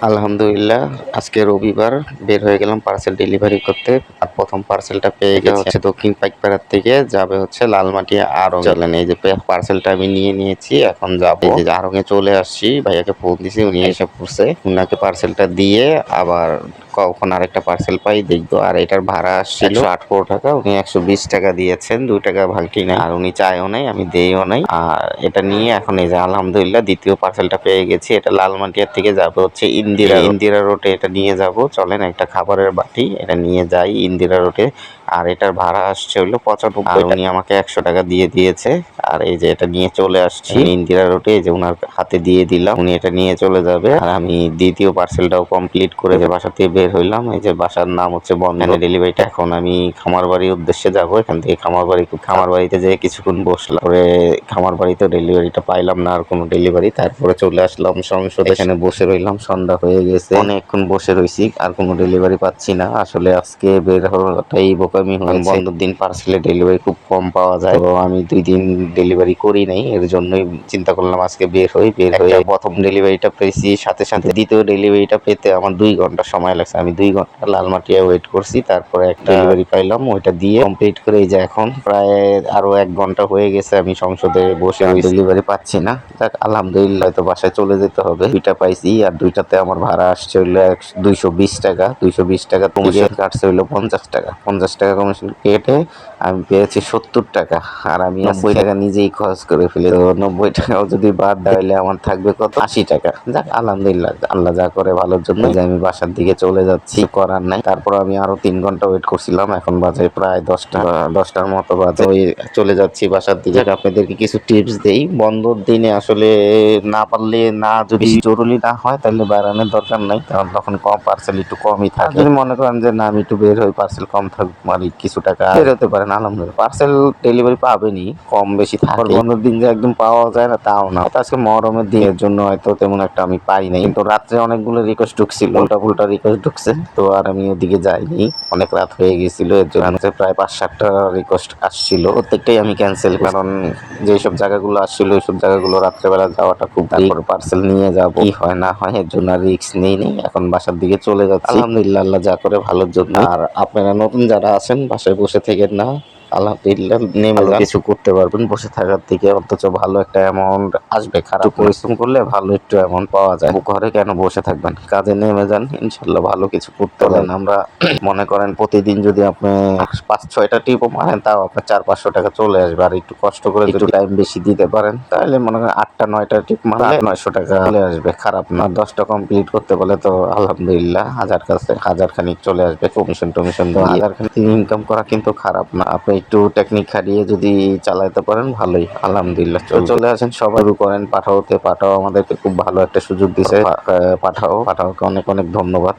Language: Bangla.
আলহামদুলিল্লাহ, আজকে রবিবার বের হয়ে গেলাম পার্সেল ডেলিভারি করতে। আর প্রথম পার্সেলটা পেয়ে গেছি দক্ষিণ পাইকপাড়ার থেকে, যাবে হচ্ছে লালমাটিয়া আড়ং। চলেন, এই যে পার্সেলটা আমি নিয়ে নিয়েছি, এখন যাবো। এই যে আড়ং এ চলে আসছি, ভাইয়াকে ফোন দিছি, উনি এসে পড়ছে। উনাকে পার্সেলটা দিয়ে আবার কখন আরেকটা পার্সেল পাই দেখবো। আর এটার ভাড়া আসছিল 118 টাকা, উনি 120 টাকা দিয়েছেন, 2 টাকা ভাগটি নাই। আর উনি চায়ও নাই, আমি দেইও নাই। আর এটা নিয়ে এখন এই যে আলহামদুলিল্লাহ দ্বিতীয় পার্সেলটা পেয়ে গেছি। এটা লালমাটিয়ার থেকে যাবে হচ্ছে ইন্দিরা রোডে, এটা নিয়ে যাব। চলেন, একটা খাবারের বাটি, এটা নিয়ে যাই ইন্দিরা রোডে। আর এটার ভাড়া আসছে হলো 95, আর উনি আমাকে 100 টাকা দিয়ে দিয়েছে। আর এই যে এটা নিয়ে চলে আসছি ইন্দিরা রোডে, এই যে উনার হাতে দিয়ে দিলাম, উনি এটা নিয়ে চলে যাবে। আর আমি দ্বিতীয় পার্সেলটাও কমপ্লিট করে যে বাসা থেকে বের হইলাম। এই যে বাসার নাম হচ্ছে বন্ধন ডেলিভারিটা। এখন আমি খামার বাড়ির উদ্দেশ্যে যাব। এখান থেকে খামার বাড়িতে যেয়ে কিছুক্ষণ বসলাম, পরে খামার বাড়িতে ডেলিভারিটা পাইলাম না, আর কোনো ডেলিভারি। তারপরে চলে আসলাম সংসদে, এখানে বসে রইলাম। সন্ধ্যা হয়ে গেছে, অনেকক্ষণ বসে রইছি, আর কোনো ডেলিভারি পাচ্ছি না। আসলে আজকে বের হওয়াটাই বোকামি হয়েছে। বন্ধের দিন পার্সেলে ডেলিভারি খুব কম পাওয়া যায়, তো আমি 2 দিন ডেলিভারি করি নাই। এর জন্যই চিন্তা করলাম আজকে বের হয়ে প্রথম ডেলিভারিটা পেয়েছি, সাথে সাথে দ্বিতীয় ডেলিভারিটা পেতে আমার 2 ঘন্টা সময় লাগছে। আমি 2 ঘন্টা লালমাটিয়া ওয়েট করছি, তারপরে একটা ডেলিভারি পাইলাম, ওইটা দিয়ে কমপ্লিট করে এই যে এখন প্রায় আরো 1 ঘন্টা হয়ে গেছে আমি সংসদে বসে ডেলিভারি পাচ্ছি না। যাক আলহামদুলিল্লাহ, তো বাসায় চলে যেতে হবে। 2টা পাইছি, আর 2টাতে আমার ভাড়া আসছে হইলো 220 টাকা। 220 টাকা কমিশন কাটছে হইলো 50 টাকা। 50 টাকা কমিশন কেটে আমি পেয়েছি 70 টাকা। আর আমি 90 টাকা নিজেই খরচ করে ফেলি। তো 90 টাকাও যদি বাদ দেওয়া হইলে আমার থাকবে কত, 80 টাকা। যাক আলহামদুলিল্লাহ, আল্লাহ যা করে ভালোর জন্য। যে আমি বাসার দিকে চলে যাচ্ছি, করার নাই। তারপর আমি আরো 3 ঘন্টা ওয়েট করছিলাম, এখন বাজে প্রায় 10টার মতো বাজে। ওই চলে যাচ্ছি বাসার দিকে। আপনাদেরকে কিছু টিপস দেই। বন্ধর দিনে আসলে না পারলে, না যদি জরুরি না হয়, তাহলে বাড়ানোর দরকার নাই, কারণ তখন কম পার্সেল একটু কমই থাকে। যদি মনে করেন যে না, আমি একটু বের হই, পার্সেল কম থাকুক, মানে কিছু টাকা বের হতে পারেন, আলহামদুলিল্লাহ পার্সেল ডেলিভারি পাবেনই, কম বেশি থাকে। বন্ধর দিন যে একদম পাওয়া যায় না তাও না। আজকে মহরমের দিনের জন্য হয়তো তেমন একটা আমি পাই নাই, কিন্তু রাত্রে অনেকগুলো রিকোয়েস্ট ঢুকছিল, উল্টা রিকোয়েস্ট ঢুকছে, তো আর আমি ওদিকে যাইনি। অনেক রাত হয়ে গেছিল, এর জন্য প্রায় 5-7টা রিকোয়েস্ট আসছিল, প্রত্যেকটাই আমি ক্যান্সেল। কারণ যেসব জায়গাগুলো আসছিল ওইসব জায়গাগুলো রাত্রেবেলা যাওয়াটা খুব, তারপর পার্সেল নিয়ে যাব, কি হয় না হয়, এর জন্য রিস্ক নেই। এখন বাসার দিকে চলে যাচ্ছি, আলহামদুলিল্লাহ আল্লাহ যা করে ভালোর জন্য। আর আপনারা নতুন যারা আছেন, বাসায় বসে থেকে না, আলহামদুলিল্লাহ নেমে যান, কিছু করতে পারবেন বসে থাকার থেকে, অথচ ভালো একটা অ্যামাউন্ট আসবে। খারাপ পরিশ্রম করলে ভালো একটু অ্যামাউন্ট পাওয়া যায়। ঘরে কেন বসে থাকবেন, কাজে নেমে যান, ইনশাল্লাহ ভালো কিছু করতে পারেন। আমরা মনে করেন প্রতিদিন যদি আপনি 5-6টা টিপও মারেন, তাও আপনার 400-500 টাকা চলে আসবে। আর একটু কষ্ট করে একটু টাইম বেশি দিতে পারেন, তাহলে মনে করেন 8টা-9টা টিপ মারলে 900 টাকা চলে আসবে, খারাপ না। 10টা কমপ্লিট করতে পারলে তো আলহামদুলিল্লাহ হাজার খানিক চলে আসবে। কমিশন টমিশন দিয়ে 1000 খানিক ইনকাম করা কিন্তু খারাপ না। আপনি একটু টেকনিক খাটিয়ে যদি চালাতে পারেন, ভালোই, আলহামদুলিল্লাহ চলে আসেন। সবাই শুরু করেন পাঠাওতে। পাঠাও আমাদেরকে খুব ভালো একটা সুযোগ দিছে। পাঠাওকে অনেক অনেক ধন্যবাদ।